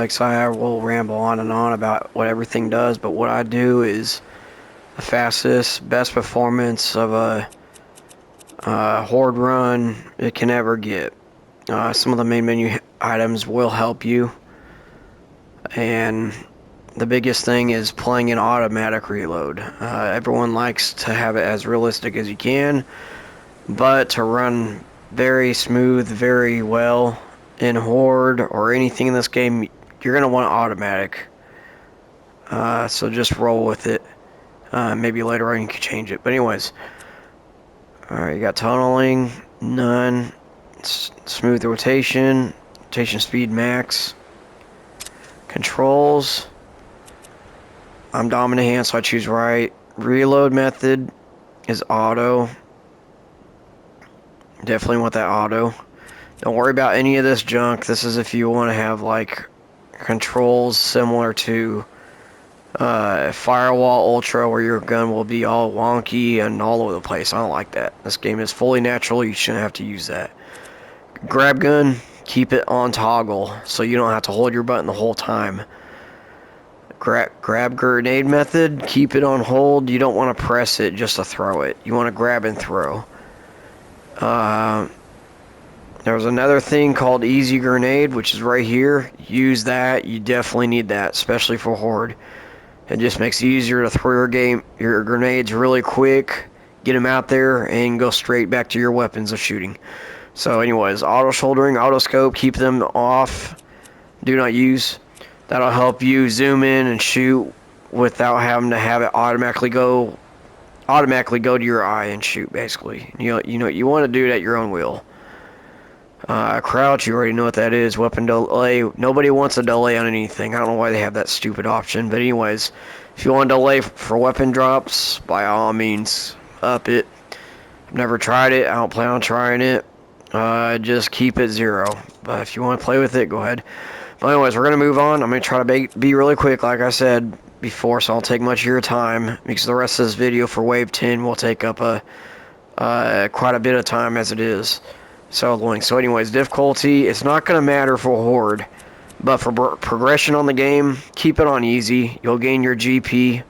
So I will ramble on and on about what everything does, but what I do is the fastest, best performance of a horde run it can ever get. Some of the main menu items will help you, and the biggest thing is playing an automatic reload. Everyone likes to have it as realistic as you can, but to run very smooth, very well in Horde or anything in this game, you're going to want automatic. So just roll with it. Maybe later on you can change it. But anyways, alright, you got tunneling, none, smooth rotation, rotation speed max, controls. I'm dominant hand, so I choose right. Reload method is auto. Definitely want that auto. Don't worry about any of this junk. This is if you want to have like controls similar to Firewall Ultra, where your gun will be all wonky and all over the place. I don't like that. This game is fully natural. You shouldn't have to use that. Grab gun, keep it on toggle so you don't have to hold your button the whole time. Grab grenade method, keep it on hold. You don't want to press it just to throw it. You want to grab and throw. There's another thing called easy grenade, which is right here. Use that. You definitely need that, especially for Horde. It just makes it easier to throw your grenades really quick, get them out there, and go straight back to your weapons of shooting. So anyways, auto shouldering, auto scope, keep them off. Do not use. That'll help you zoom in and shoot without having to have it automatically go to your eye and shoot, basically. You want to do it at your own will. Crouch, you already know what that is. Weapon delay. Nobody wants a delay on anything. I don't know why they have that stupid option. But anyways, if you want a delay for weapon drops, by all means, up it. I've never tried it. I don't plan on trying it. Just keep it 0. But if you want to play with it, go ahead. But anyways, we're going to move on. I'm going to try to be really quick, like I said before, so I'll take much of your time. Because the rest of this video for Wave 10 will take up quite a bit of time as it is. So anyways, difficulty, it's not going to matter for Horde, but for progression on the game, keep it on easy. You'll gain your GP,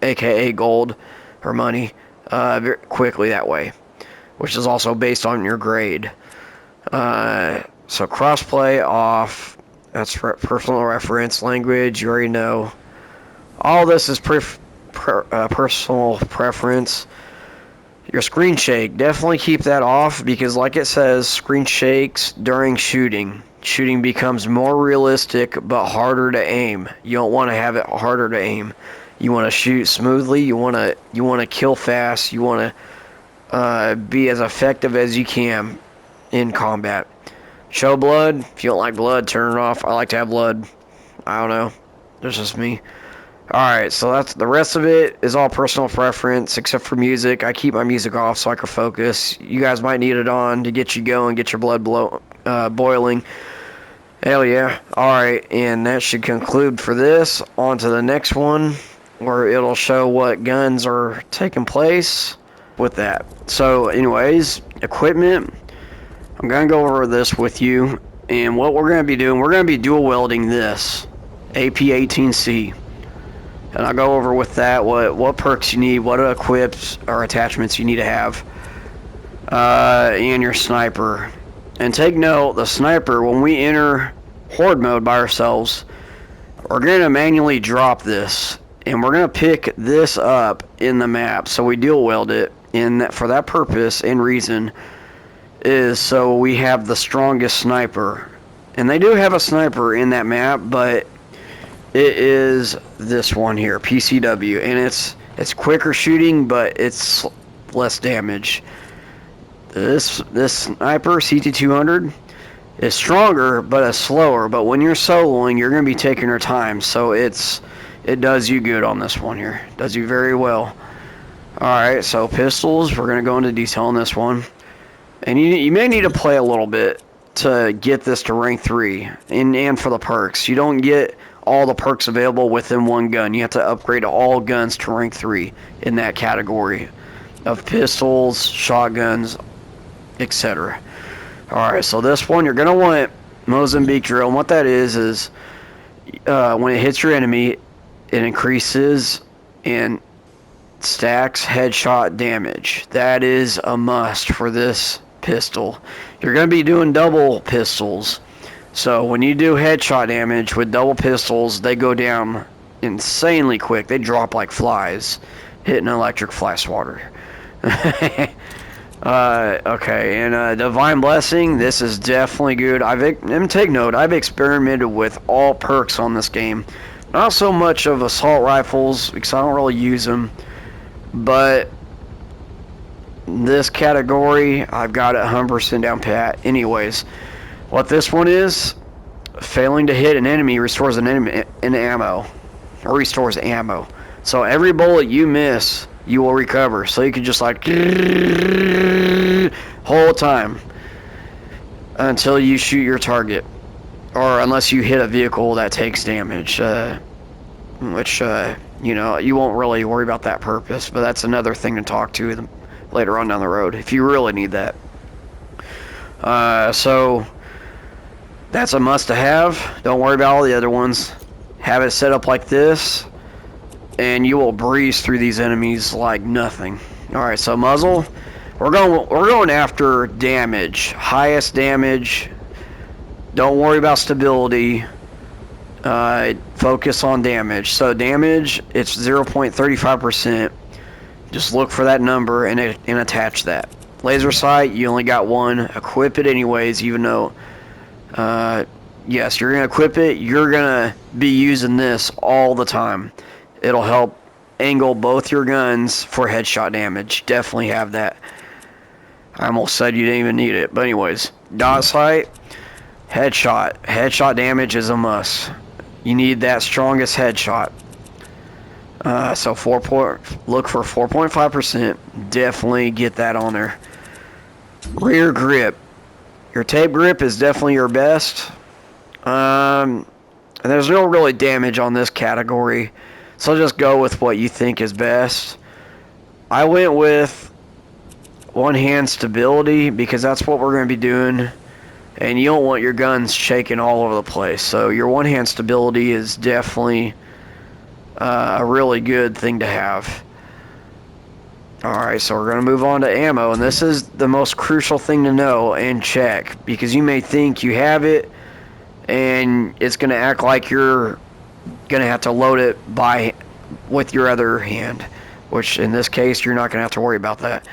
aka gold, or money, very quickly that way, which is also based on your grade. So crossplay off, that's personal reference, language, you already know. All this is personal preference. Your screen shake, definitely keep that off, because like it says, screen shakes during shooting. Shooting becomes more realistic but harder to aim. You don't want to have it harder to aim. You want to shoot smoothly, you want to kill fast, you want to be as effective as you can in combat. Show blood, if you don't like blood, turn it off. I like to have blood. I don't know. That's just me. Alright, so that's the rest of it is all personal preference, except for music. I keep my music off so I can focus. You guys might need it on to get you going, get your blood boiling. Hell yeah. Alright, and that should conclude for this. On to the next one, where it'll show what guns are taking place with that. So anyways, equipment. I'm going to go over this with you. And what we're going to be doing, we're going to be dual wielding this AP-18C. And I'll go over with that what perks you need, what equips or attachments you need to have, and your sniper. And take note, the sniper, when we enter Horde mode by ourselves, we're going to manually drop this, and we're going to pick this up in the map. So we dual wield it, and for that purpose and reason is so we have the strongest sniper. And they do have a sniper in that map, but it is this one here, PCW, and it's quicker shooting, but it's less damage. This sniper, CT200, is stronger, but it's slower. But when you're soloing, you're going to be taking your time, so it does you good on this one here. Does you very well. Alright, so pistols, we're going to go into detail on this one. And you may need to play a little bit to get this to rank 3, and for the perks. You don't get all the perks available within one gun. You have to upgrade all guns to rank 3 in that category. of pistols, shotguns, etc. Alright, so this one you're going to want Mozambique drill. And what that is when it hits your enemy, it increases and stacks headshot damage. That is a must for this pistol. You're going to be doing double pistols. So when you do headshot damage with double pistols, they go down insanely quick. They drop like flies hitting electric fly swatter. Okay, and Divine Blessing, this is definitely good. And take note, I've experimented with all perks on this game. Not so much of assault rifles, because I don't really use them. But this category, I've got it 100% down pat. Anyways, what this one is, failing to hit an enemy restores an enemy in ammo. Or restores ammo. So every bullet you miss, you will recover. So you can just like whole time until you shoot your target, or unless you hit a vehicle that takes damage, which you know, you won't really worry about that purpose, but that's another thing to talk to later on down the road if you really need that. So that's a must to have. Don't worry about all the other ones. Have it set up like this and you will breeze through these enemies like nothing. Alright, so muzzle. We're going after damage. Highest damage. Don't worry about stability. Focus on damage. So damage, it's 0.35%. Just look for that number and attach that. Laser sight, you only got one. Equip it anyways, even though yes, you're gonna equip it. You're gonna be using this all the time. It'll help angle both your guns for headshot damage. Definitely have that. I almost said you didn't even need it. But anyways, dot sight, headshot. Headshot damage is a must. You need that strongest headshot. So look for 4.5%. Definitely get that on there. Rear grip. Your tape grip is definitely your best. And there's no really damage on this category. So just go with what you think is best. I went with one-hand stability because that's what we're going to be doing. And you don't want your guns shaking all over the place. So your one-hand stability is definitely a really good thing to have. Alright, so we're going to move on to ammo. And this is the most crucial thing to know and check. Because you may think you have it and it's going to act like you're going to have to load it with your other hand, which in this case you're not going to have to worry about that.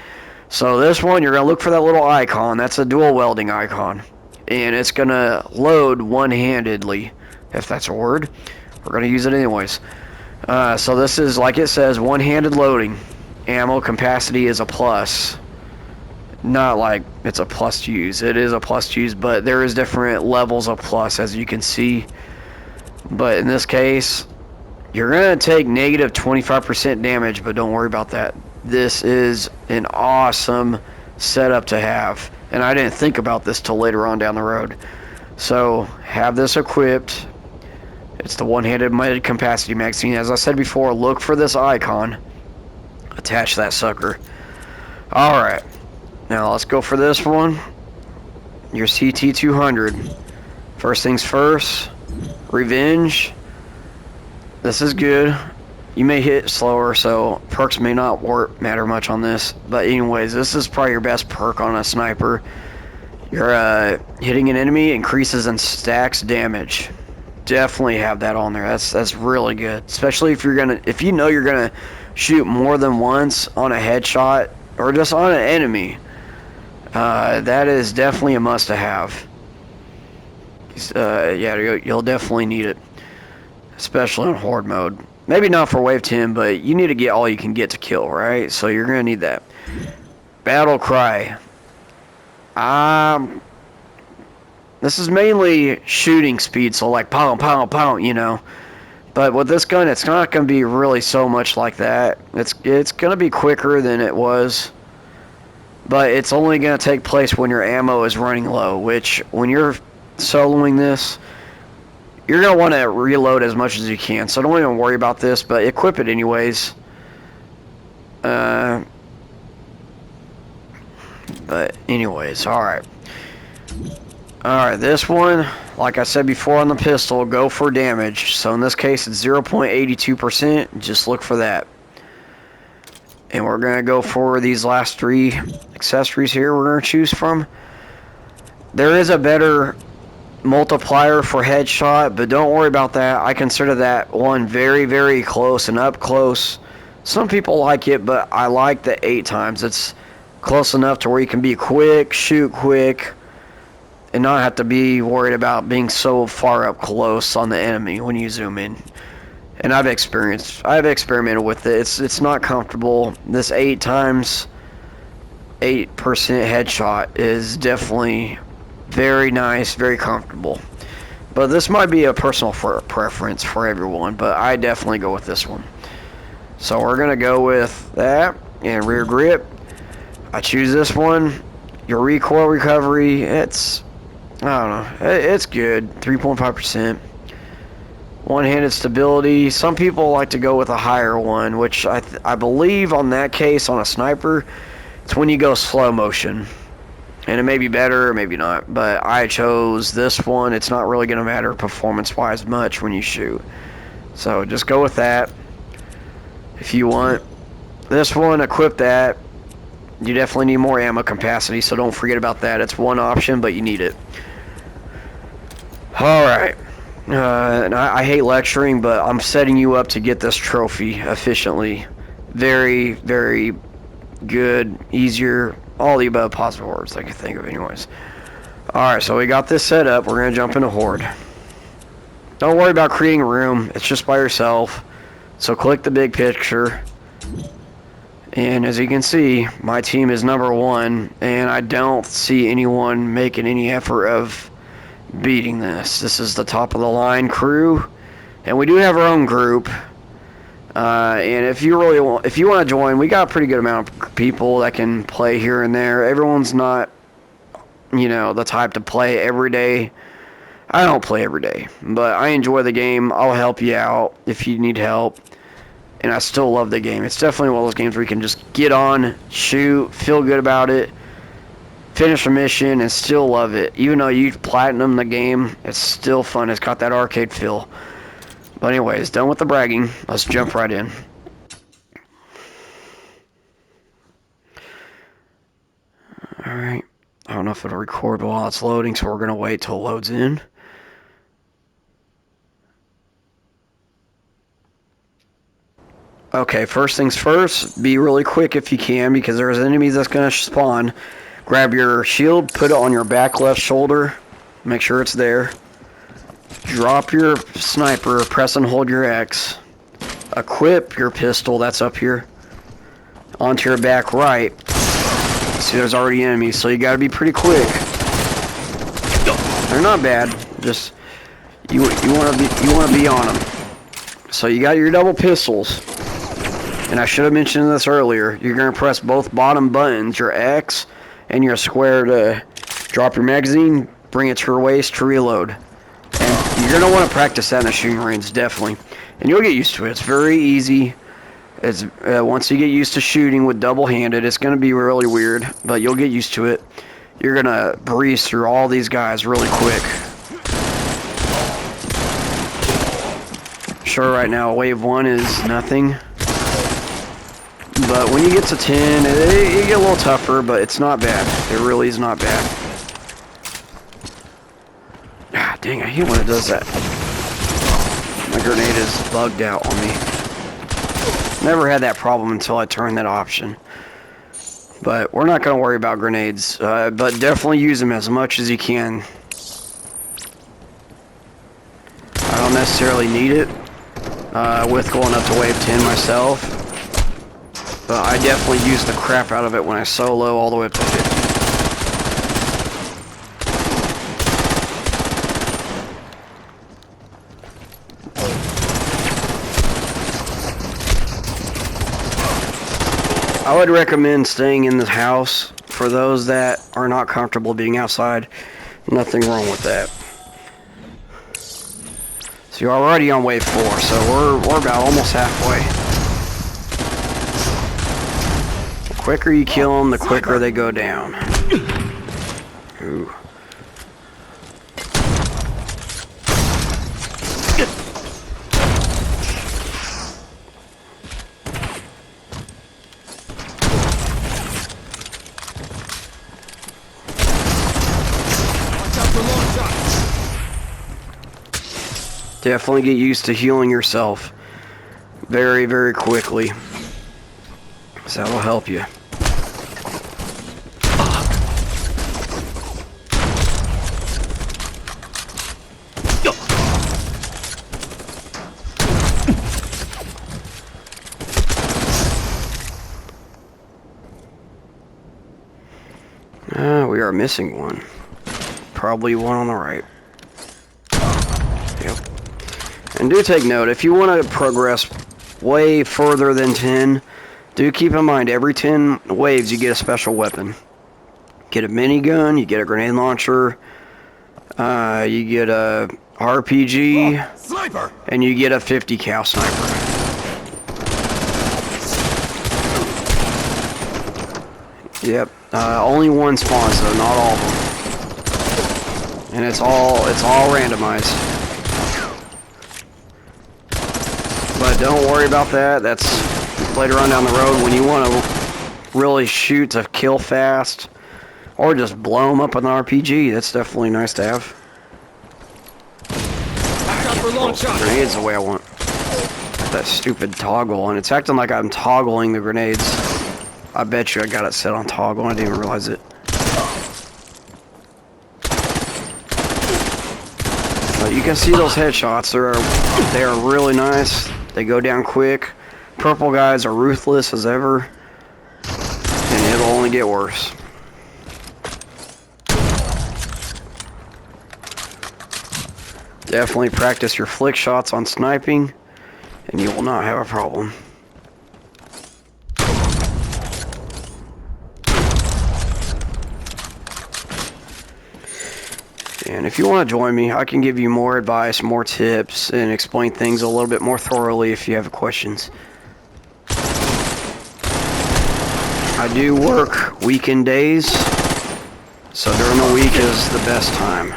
So this one, you're going to look for that little icon. That's a dual welding icon, and it's going to load one-handedly, if that's a word. We're going to use it anyways. So this is, like it says, one-handed loading. Ammo capacity is a plus. Not like it's a plus to use. It is a plus to use, but there is different levels of plus, as you can see. But in this case, you're going to take negative 25% damage, but don't worry about that. This is an awesome setup to have. And I didn't think about this till later on down the road. So, have this equipped. It's the one-handed mid capacity magazine. As I said before, look for this icon. Attach that sucker. Alright. Now, let's go for this one. Your CT200. First things first. Revenge. This is good. You may hit slower, so perks may not matter much on this. But anyways, this is probably your best perk on a sniper. You're hitting an enemy, increases and stacks damage. Definitely have that on there. That's really good. Especially if you know you're gonna shoot more than once on a headshot or just on an enemy. That is definitely a must to have. Yeah, you'll definitely need it, especially in Horde Mode. Maybe not for Wave 10, but you need to get all you can get to kill, right? So you're going to need that. Battle Cry. This is mainly shooting speed, so like pound, pound, pound, you know. But with this gun, it's not going to be really so much like that. It's going to be quicker than it was. But it's only going to take place when your ammo is running low, which when you're soloing this, you're going to want to reload as much as you can. So don't even worry about this, but equip it anyways. But anyways, alright. Alright, this one, like I said before on the pistol, go for damage. So in this case, it's 0.82%. Just look for that. And we're going to go for these last 3 accessories here we're going to choose from. There is a better multiplier for headshot, but don't worry about that. I consider that one very, very close and up close. Some people like it, but I like the 8 times. It's close enough to where you can be quick, shoot quick, and not have to be worried about being so far up close on the enemy when you zoom in. And I've experimented with it. It's not comfortable. This 8 times 8% headshot is definitely very nice, very comfortable. But this might be a personal preference for everyone, but I definitely go with this one. So we're gonna go with that and rear grip. I choose this one. Your recoil recovery, it's, I don't know, it's good, 3.5%. One-handed stability. Some people like to go with a higher one, which I believe on that case on a sniper, it's when you go slow motion. And it may be better or maybe not, but I chose this one. It's not really going to matter performance-wise much when you shoot. So just go with that. If you want this one, equip that. You definitely need more ammo capacity, so don't forget about that. It's one option, but you need it. Alright. And I hate lecturing, but I'm setting you up to get this trophy efficiently. Very, very good, easier, all the above positive words I can think of anyways. Alright, so we got this set up. We're going to jump into Horde. Don't worry about creating a room. It's just by yourself. So click the big picture. And as you can see, my team is number 1. And I don't see anyone making any effort of beating this. This is the top of the line crew. And we do have our own group. And if you want to join, we got a pretty good amount of people that can play here and there. Everyone's not, you know, the type to play every day. I don't play every day, but I enjoy the game. I'll help you out if you need help. And I still love the game. It's definitely one of those games where you can just get on, shoot, feel good about it, finish a mission, and still love it. Even though you platinum the game, it's still fun. It's got that arcade feel. But anyways, done with the bragging. Let's jump right in. Alright. I don't know if it'll record while it's loading, so we're going to wait till it loads in. Okay, first things first, be really quick if you can, because there's enemies that's going to spawn. Grab your shield, put it on your back left shoulder, make sure it's there. Drop your sniper, press and hold your X. Equip your pistol, that's up here, onto your back right. See, there's already enemies, so you gotta be pretty quick. They're not bad, just you wanna be on them. So you got your double pistols. And I should have mentioned this earlier. You're going to press both bottom buttons, your X and your square, to drop your magazine, bring it to your waist to reload. And you're going to want to practice that in the shooting range, definitely. And you'll get used to it. It's very easy. It's once you get used to shooting with double-handed, it's going to be really weird, but you'll get used to it. You're going to breeze through all these guys really quick. Sure, right now, wave 1 is nothing. But when you get to 10, it get a little tougher, but it's not bad. It really is not bad. Ah, dang, I hate when it does that. My grenade is bugged out on me. Never had that problem until I turned that option. But we're not going to worry about grenades. But definitely use them as much as you can. I don't necessarily need it with going up to wave 10 myself. But I definitely use the crap out of it when I solo all the way up to 50. I would recommend staying in the house for those that are not comfortable being outside. Nothing wrong with that. So you're already on wave 4, so we're about almost halfway. The quicker you kill them, the quicker they go down. Ooh. Definitely get used to healing yourself very, very quickly. So that'll help you. We are missing one. Probably one on the right. Yep. And do take note, if you want to progress way further than 10, do keep in mind every 10 waves you get a special weapon. Get a minigun, you get a grenade launcher, you get a RPG, sniper, and you get a 50 cal sniper. Yep, only one spawns though, not all of them. And it's all randomized. But don't worry about that. That's later on down the road when you want to really shoot to kill fast, or just blow them up with an RPG. That's definitely nice to have. Grenades the way I want. That stupid toggle, and it's acting like I'm toggling the grenades. I bet you I got it set on toggle. I didn't even realize it. But you can see those headshots. They are really nice. They go down quick. Purple guys are ruthless as ever, and it'll only get worse. Definitely practice your flick shots on sniping, and you will not have a problem. And if you want to join me, I can give you more advice, more tips, and explain things a little bit more thoroughly if you have questions. I do work weekend days, so during the week is the best time.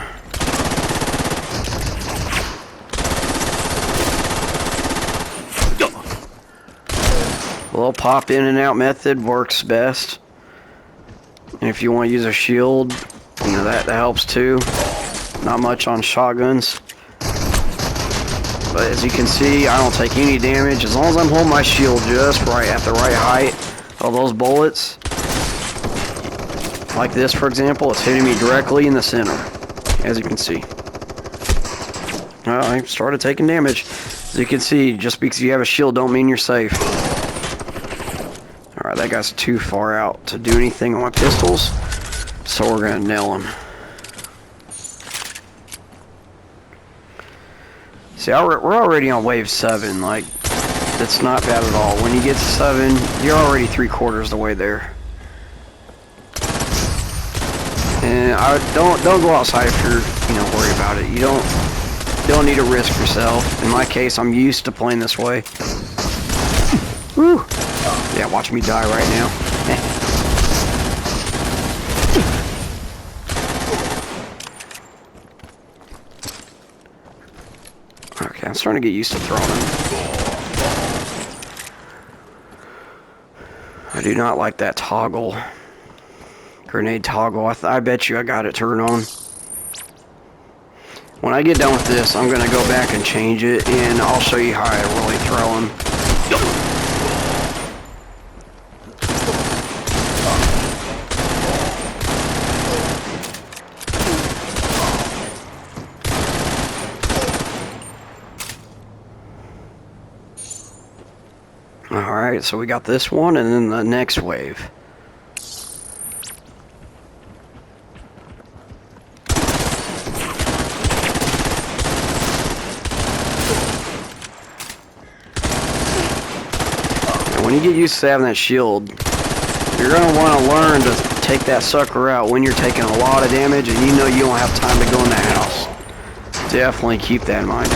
A little pop in and out method works best. And if you want to use a shield, you know, that helps too. Not much on shotguns. But as you can see, I don't take any damage as long as I'm holding my shield just right at the right height of those bullets. Like this, for example, it's hitting me directly in the center, as you can see. Well, I started taking damage. As you can see, just because you have a shield don't mean you're safe. Alright, that guy's too far out to do anything on my pistols, so we're gonna nail him. See, we're already on wave 7, like, that's not bad at all. When you get to 7, you're already 3/4 the way there. And don't go outside if you're, worried about it. You don't need to risk yourself. In my case, I'm used to playing this way. Woo! Yeah, watch me die right now. Okay, I'm starting to get used to throwing them. I do not like that toggle. Grenade toggle. I bet you I got it turned on. When I get done with this, I'm going to go back and change it, and I'll show you how I really throw them. Alright, so we got this one, and then the next wave. And when you get used to having that shield, you're going to want to learn to take that sucker out when you're taking a lot of damage and you know you don't have time to go in the house. Definitely keep that in mind.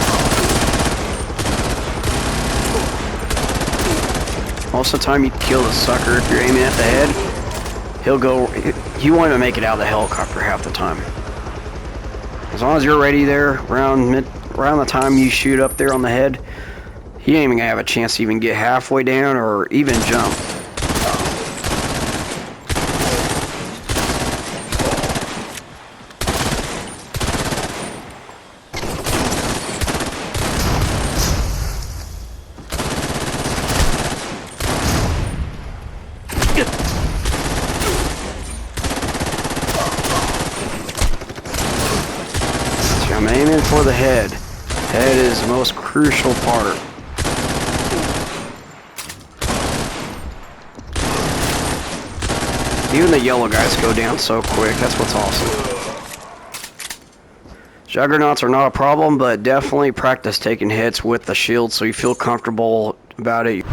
Most of the time you kill the sucker if you're aiming at the head. He'll go, he won't even make it out of the helicopter half the time. As long as you're ready there, around the time you shoot up there on the head, he ain't even gonna have a chance to even get halfway down or even jump. See, I'm aiming for the head. Head is the most crucial part. Even the yellow guys go down so quick. That's what's awesome. Juggernauts are not a problem, but definitely practice taking hits with the shield so you feel comfortable about it.